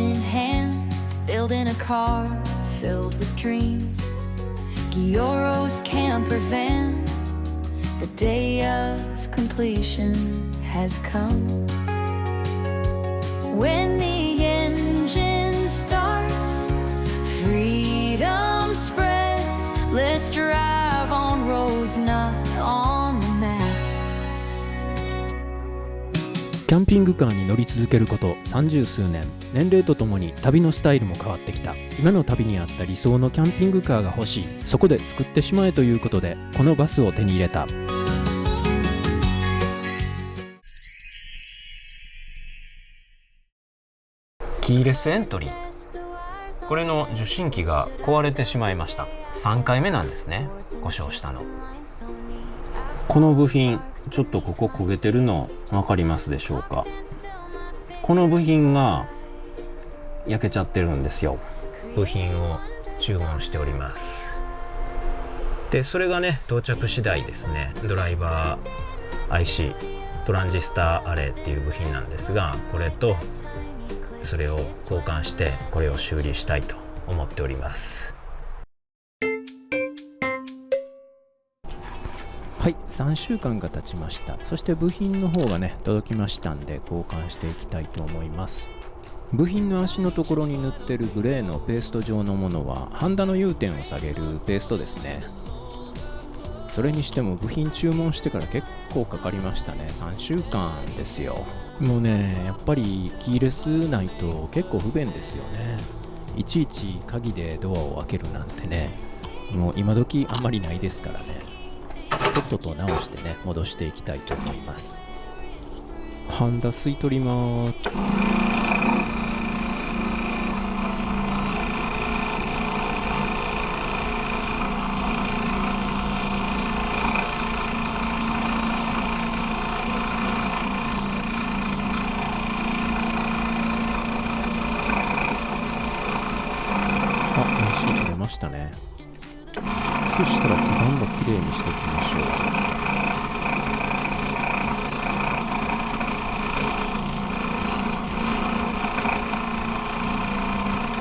in hand, building a car filled with dreams. Gioros camper van, the day of completion has come. When the engine starts, freedom spreads. Let's drive on roads not on the map. キャンピングカーに乗り続けること30数年、年齢とともに旅のスタイルも変わってきた。今の旅に合った理想のキャンピングカーが欲しい。そこで作ってしまえということで、このバスを手に入れた。キーレスエントリー、これの受信機が壊れてしまいました。3回目なんですね、故障したの。この部品、ちょっとここ焦げてるの分かりますでしょうか。この部品が焼けちゃってるんですよ。部品を注文しております。でそれがね、到着次第ですね、ドライバー IC トランジスタアレイっていう部品なんですが、これとそれを交換してこれを修理したいと思っております。はい、3週間が経ちました。そして部品の方がね届きましたんで、交換していきたいと思います。部品の足のところに塗ってるグレーのペースト状のものはハンダの融点を下げるペーストですね。それにしても部品注文してから結構かかりましたね。3週間ですよ。もうね、やっぱりキーレスないと結構不便ですよね。いちいち鍵でドアを開けるなんてね、もう今時あんまりないですからね。とっとと直してね、戻していきたいと思います。ハンダ吸い取ります。出ましたね。そしたら基板もきれいにしておきましょう。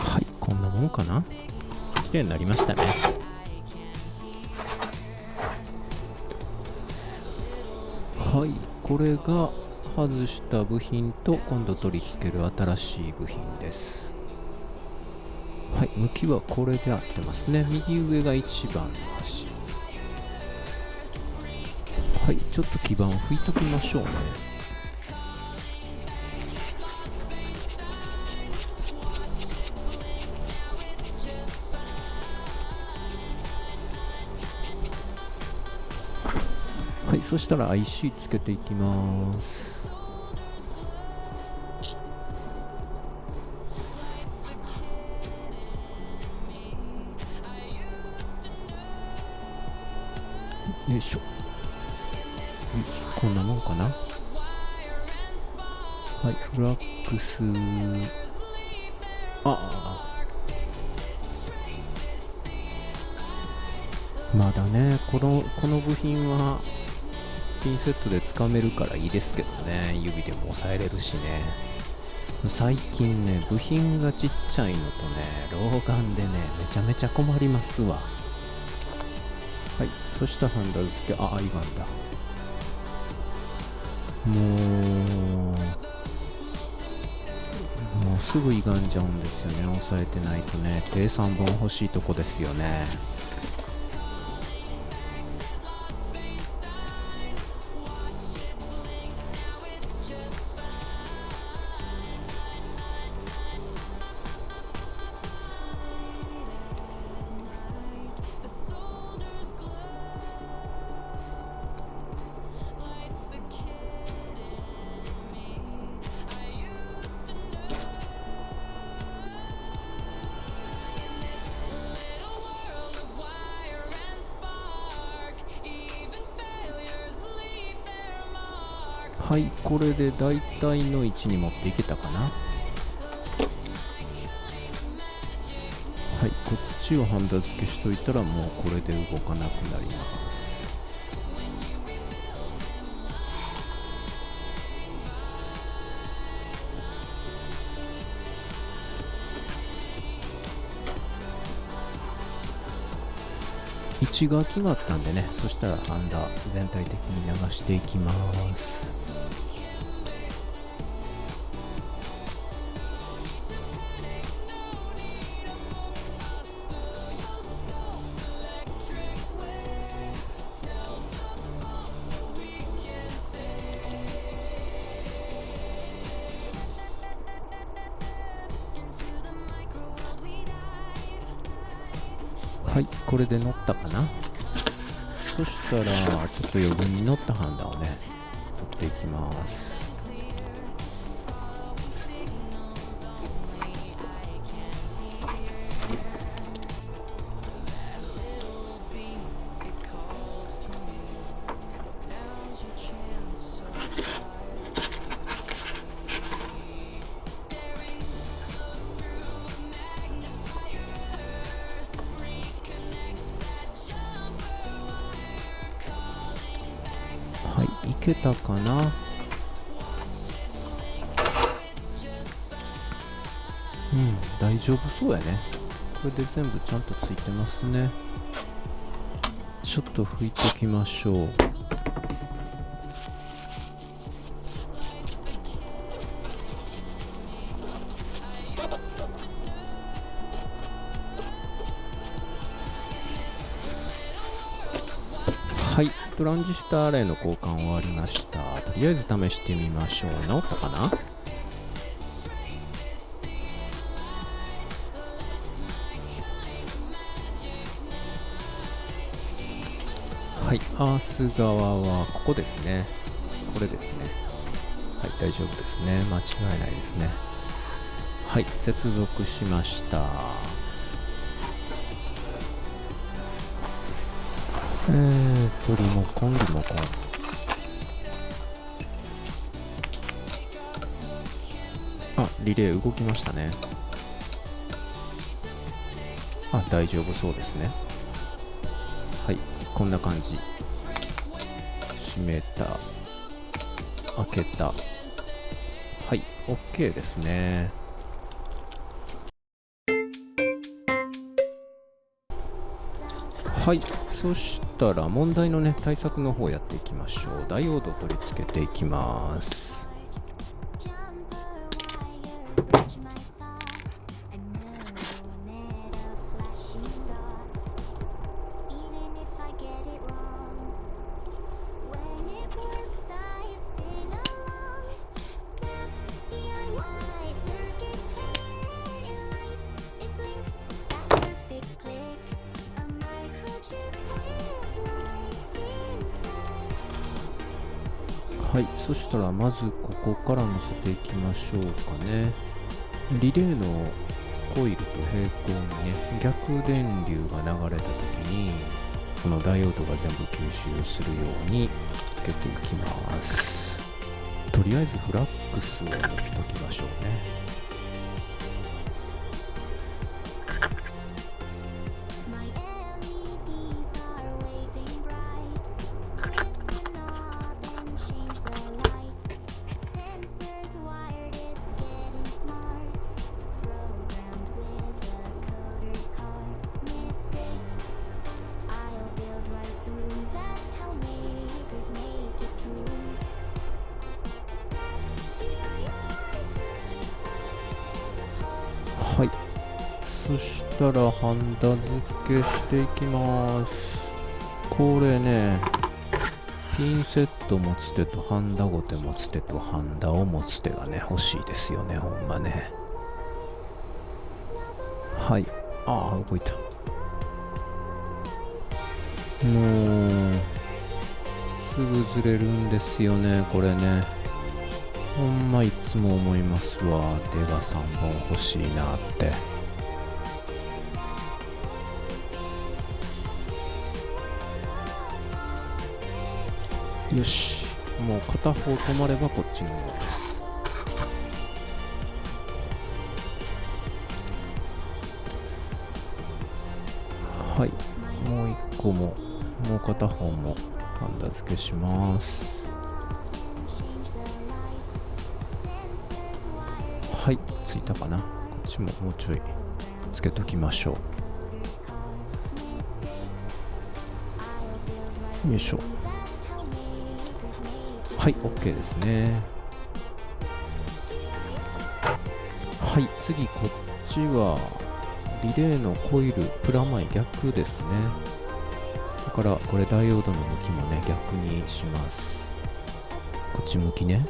はい、こんなもんかな。きれいになりましたね。はい、これが外した部品と今度取り付ける新しい部品です。はい、向きはこれで合ってますね。右上が一番の端。はい、ちょっと基板を拭いときましょうね。はい、そしたら IC つけていきます。よいしょ。こんなもんかな。はい、フラックス、まだね、この部品はピンセットでつかめるからいいですけどね、指でも押さえれるしね。最近ね、部品がちっちゃいのとね、老眼でね、めちゃめちゃ困りますわ。はい、そしたらハンダ付け、アイガンだ。もうすぐ歪んじゃうんですよね。押さえてないとね。手3本欲しいとこですよね。はい、これで大体の位置に持っていけたかな。はい、こっちをハンダ付けしといたらもうこれで動かなくなります。位置が決まったんでね、そしたらハンダ全体的に流していきます。はい、これで乗ったかな。そしたらちょっと余分に乗ったハンダをね取っていきます。はい、いけたかな。大丈夫そうやね。これで全部ちゃんとついてますね。ちょっと拭いておきましょう。はい、トランジスタレイの交換終わりました。とりあえず試してみましょう。直ったかな。はい、アース側はここですね。これですね。はい、大丈夫ですね。間違いないですね。はい、接続しました。リモコン。あ、リレー動きましたね。あ、大丈夫そうですね。はい、こんな感じ。閉めた。開けた。はい、OK ですね。はい、そしたら問題のね対策の方やっていきましょう。ダイオード取り付けていきます。はい、そしたらまずここから乗せていきましょうかね。リレーのコイルと平行にね逆電流が流れた時にこのダイオードが全部吸収するようにつけていきます。とりあえずフラックスを抜いときましょうね。はい、そしたらハンダ付けしていきます。これね、ピンセット持つ手とハンダゴテ持つ手とハンダを持つ手がね欲しいですよね、ほんまね。はい、ああ動いた。もうすぐずれるんですよね、これね。ほんまいつも思いますわ。手が3本欲しいなって。よし、もう片方止まればこっちの方です。はい、もう一個ももう片方もハンダ付けします。はい、ついたかな。こっちももうちょいつけときましょう。よいしょ。はい、 OK ですね。はい、次こっちはリレーのコイルプラマイ逆ですね。だからこれダイオードの向きもね逆にします。こっち向きね。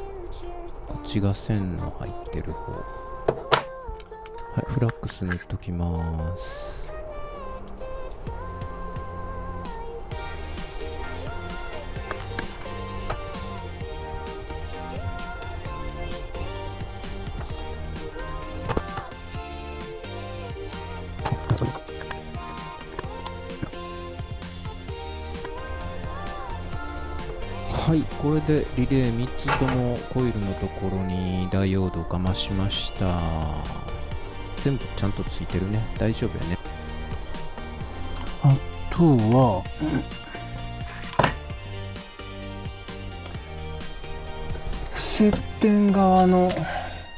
こっちが線の入ってる方。はい、フラックス塗っときます。はい、これでリレー3つともコイルのところにダイオードをかましました。全部ちゃんとついてるね。大丈夫やね。あとは、接点側の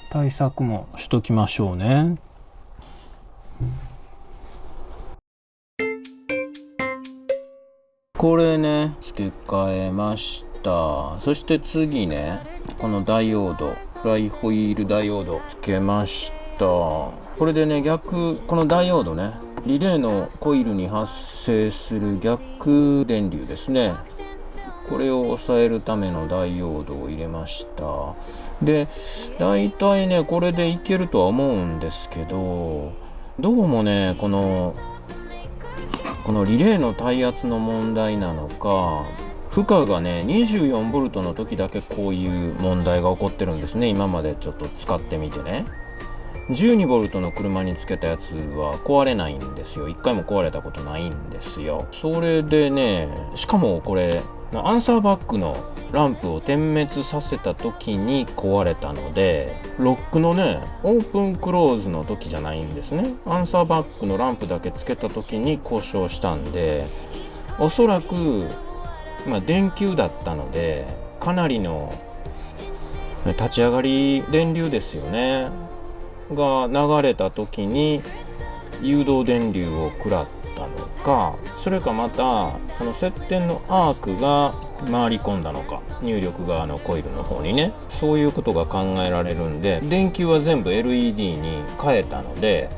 対策もしときましょうね。これね付け替えました。そして次ね、このダイオード、フライホイールダイオード付けました。これでねこのダイオードね、リレーのコイルに発生する逆電流ですね、これを抑えるためのダイオードを入れました。でだいたいねこれでいけるとは思うんですけど、どうもねこのリレーの耐圧の問題なのか、負荷がね 24V の時だけこういう問題が起こってるんですね。今までちょっと使ってみてね、12V の車につけたやつは壊れないんですよ。一回も壊れたことないんですよ。それでね、しかもこれアンサーバックのランプを点滅させた時に壊れたので、ロックのねオープンクローズの時じゃないんですね。アンサーバックのランプだけつけた時に故障したんで、おそらく電球だったので、かなりの立ち上がり電流ですよねが流れた時に誘導電流を食らったのか、それかまたその接点のアークが回り込んだのか、入力側のコイルの方にね、そういうことが考えられるんで、電球は全部 LED に変えたので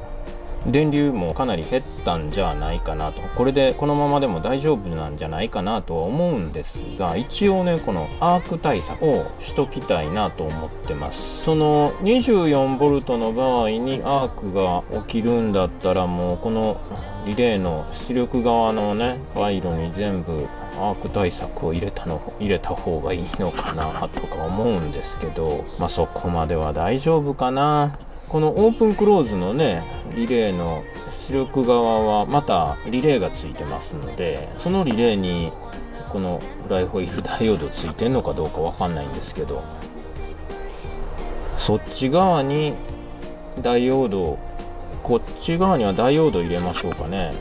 電流もかなり減ったんじゃないかなと、これでこのままでも大丈夫なんじゃないかなとは思うんですが、一応ねこのアーク対策をしときたいなと思ってます。その 24V の場合にアークが起きるんだったら、もうこのリレーの出力側のね回路に全部アーク対策を入れた方がいいのかなとか思うんですけど、そこまでは大丈夫かな。このオープンクローズのねリレーの出力側はまたリレーがついてますので、そのリレーにこのフライホイールダイオードついてんのかどうかわかんないんですけど、そっち側にダイオード、こっち側にはダイオード入れましょうかね。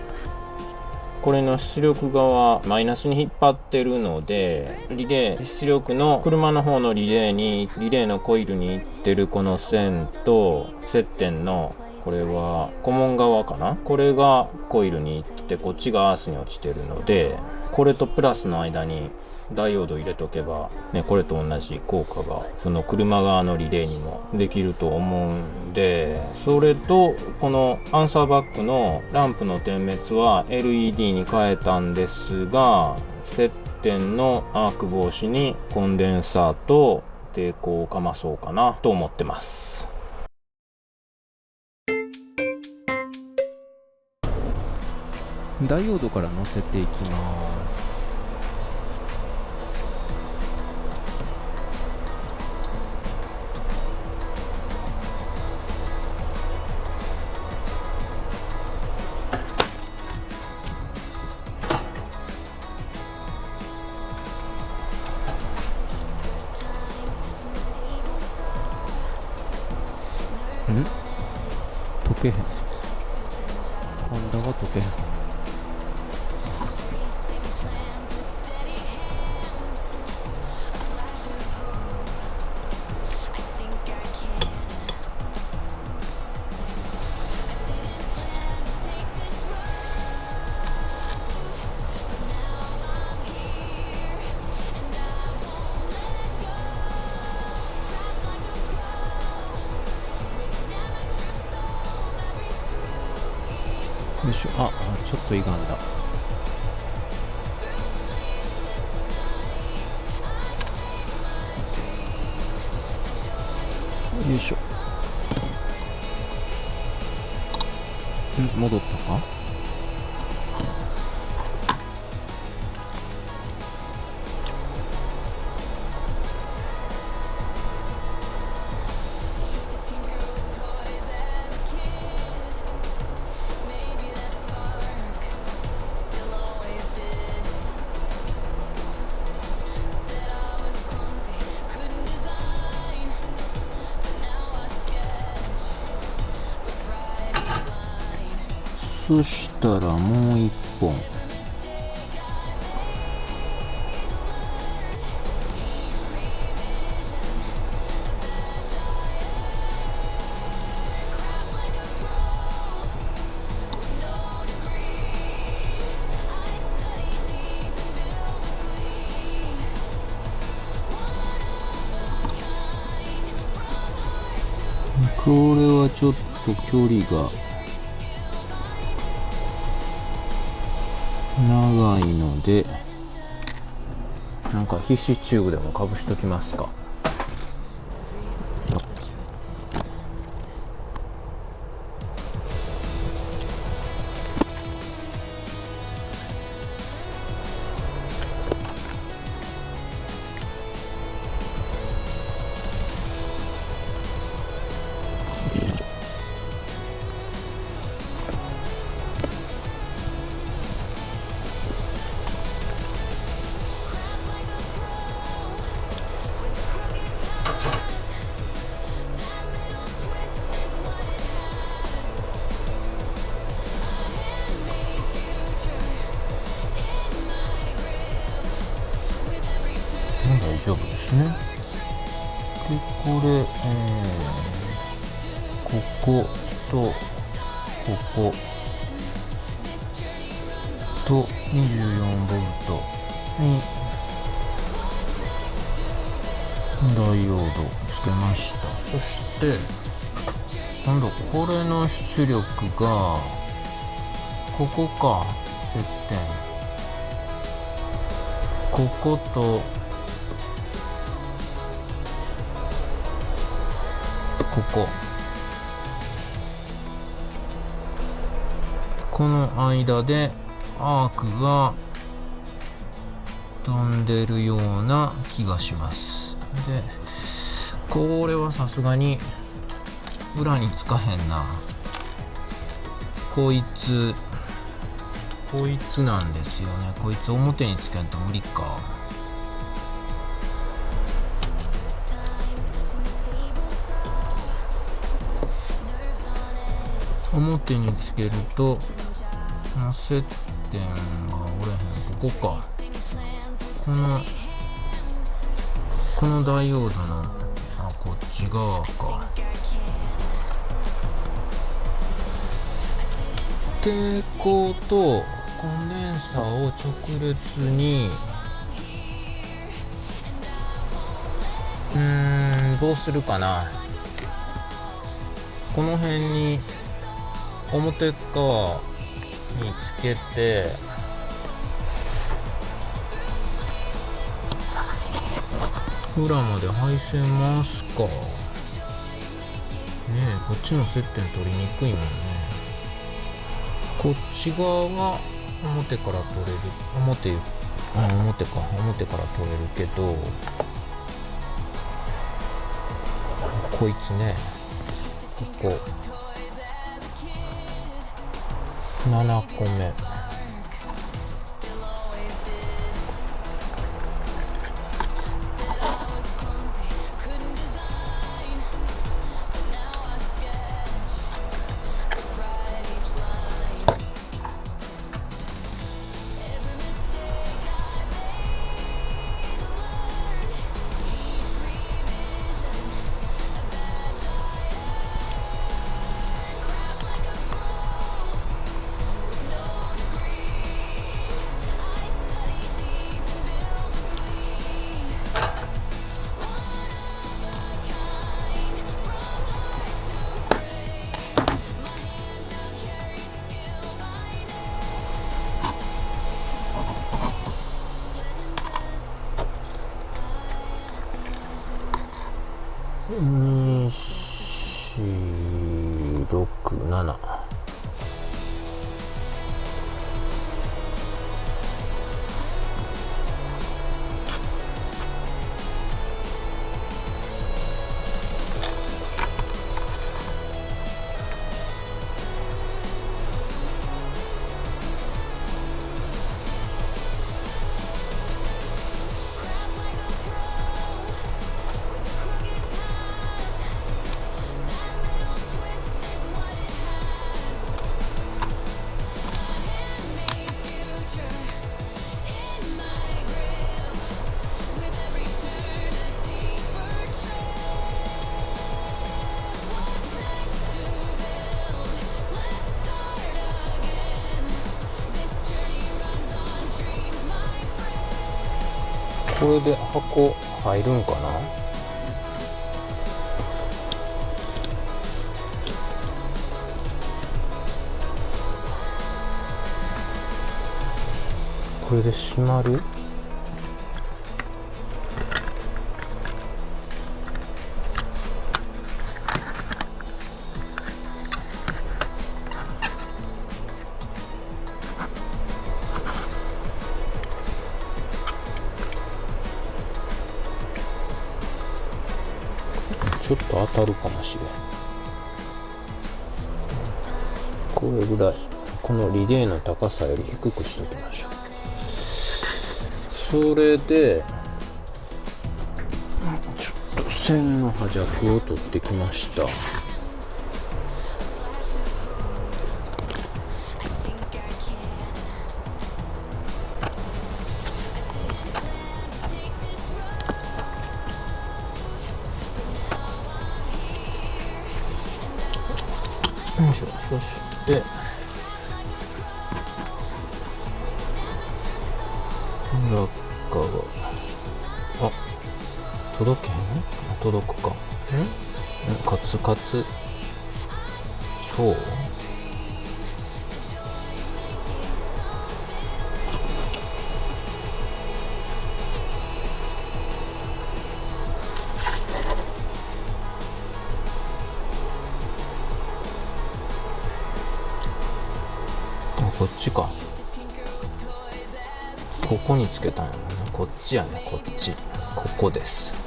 これの出力側マイナスに引っ張ってるので、リレー出力の車の方のリレーのコイルに行ってるこの線と接点のこれはコモン側かな、これがコイルに行ってこっちがアースに落ちてるので、これとプラスの間にダイオード入れとけばね、これと同じ効果がその車側のリレーにもできると思うんで、それとこのアンサーバックのランプの点滅は LED に変えたんですが、接点のアーク防止にコンデンサーと抵抗をかまそうかなと思ってます。ダイオードから乗せていきます。溶けへん。ハンダが溶けへん。よいしょ。ちょっと歪んだ。よいしょ。戻ったか。そしたらもう一本。これはちょっと距離が長いので、なんか皮脂チューブでもかぶしときますか。大丈夫ですね。で、これ、こことここと24ボルトにダイオードをつけました。そして今度これの出力がここか、接点こことこの間でアークが飛んでるような気がします。で、これはさすがに裏につかへんな。こいつなんですよね。こいつ表につけんと無理か。表につけると接点がおれへん。ここか。このダイオードのこっち側か。抵抗とコンデンサーを直列にどうするかな。この辺に表側につけて、裏まで配線回すかね。え、こっちの接点取りにくいもんね。こっち側は表から取れる。表から取れるけど、こいつね、ここ7個目。6、7。これで箱入るんかな。これで閉まる。ちょっと当たるかもしれん。これぐらい、このリレーの高さより低くしときましょう。それでちょっと線の端弱を取ってきました。よいしょ。そして裏側、あ、届けへん？届くか。カツカツ。そう。こっちか。ここにつけたんやもんね。こっちやね、こっち。ここです。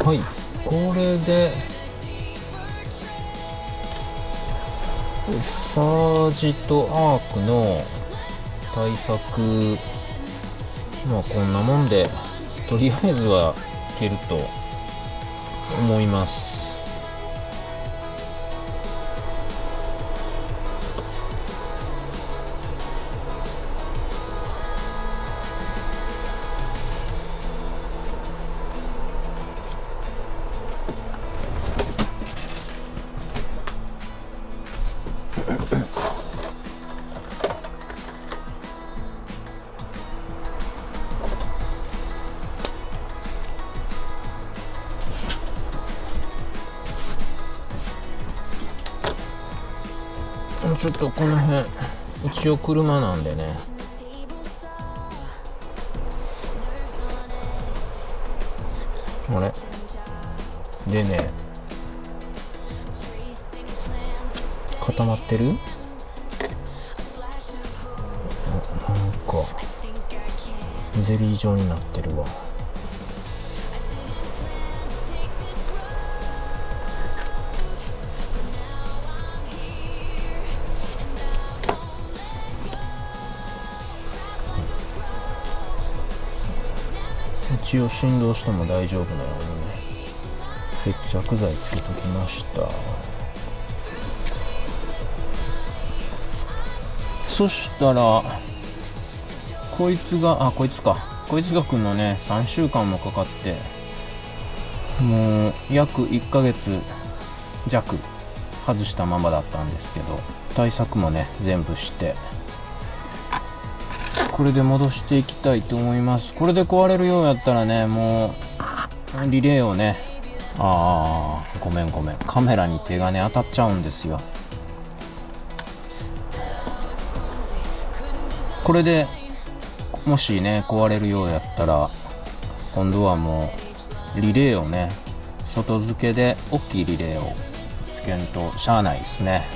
はい、これでサージとアークの対策、まあこんなもんでとりあえずはいけると思います。ちょっとこの辺一応車なんでね、あれでね、固まってる？なんかゼリー状になってるわ。一応振動しても大丈夫なようにね、接着剤つけときました。そしたらこいつが来るのね、3週間もかかって、もう約1ヶ月弱外したままだったんですけど、対策もね全部してこれで戻していきたいと思います。これで壊れるようやったらね、もうリレーをね、ごめんカメラに手がね当たっちゃうんですよ。これでもしね壊れるようやったら、今度はもうリレーをね、外付けで大きいリレーをつけんとしゃあないですね。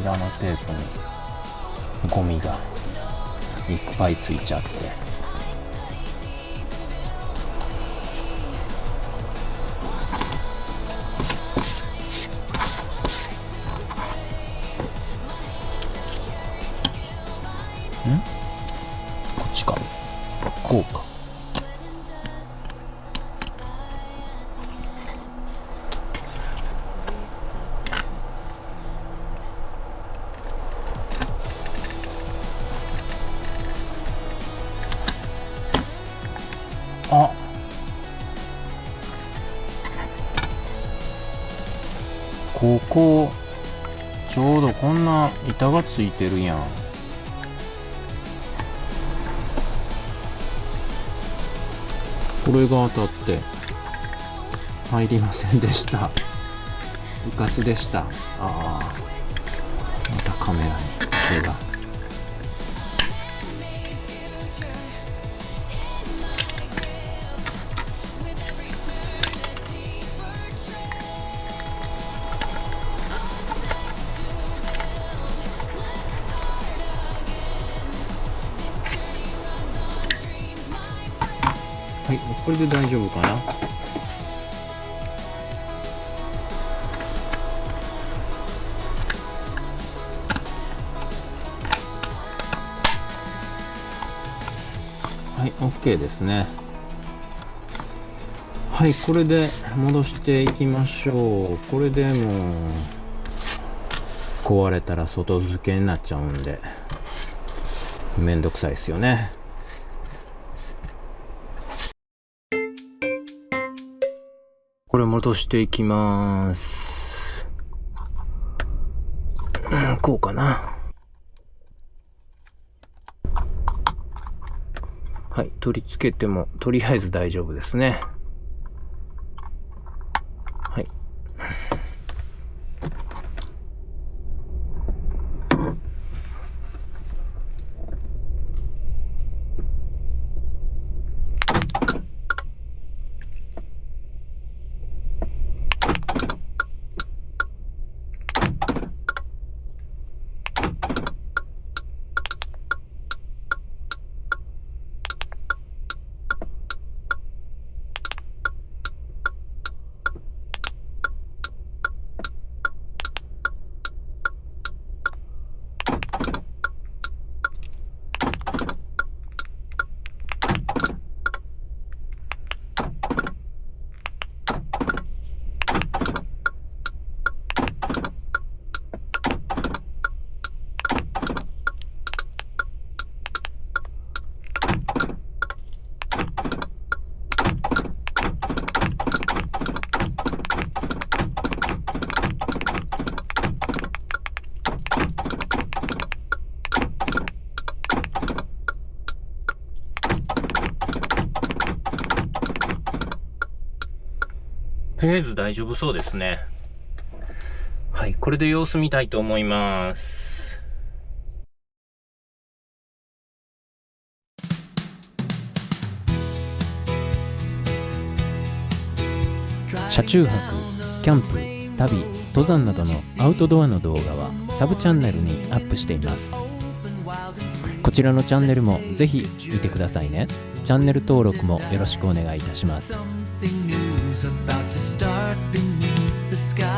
裏のテープにゴミがいっぱいついちゃって、こっちか、こうか。ここちょうどこんな板がついてるやん。これが当たって入りませんでした。うかつでした。またカメラに手が。はい、これで大丈夫かな。はい、OK ですね。はい、これで戻していきましょう。これでもう壊れたら外付けになっちゃうんでめんどくさいですよね。これ戻していきます。こうかな。はい、取り付けてもとりあえず大丈夫ですね。はい。とりあえず大丈夫そうですね。はい、これで様子見たいと思います。車中泊、キャンプ、旅、登山などのアウトドアの動画はサブチャンネルにアップしています。こちらのチャンネルもぜひ見てくださいね。チャンネル登録もよろしくお願いいたします。Something new's about to start beneath the sky.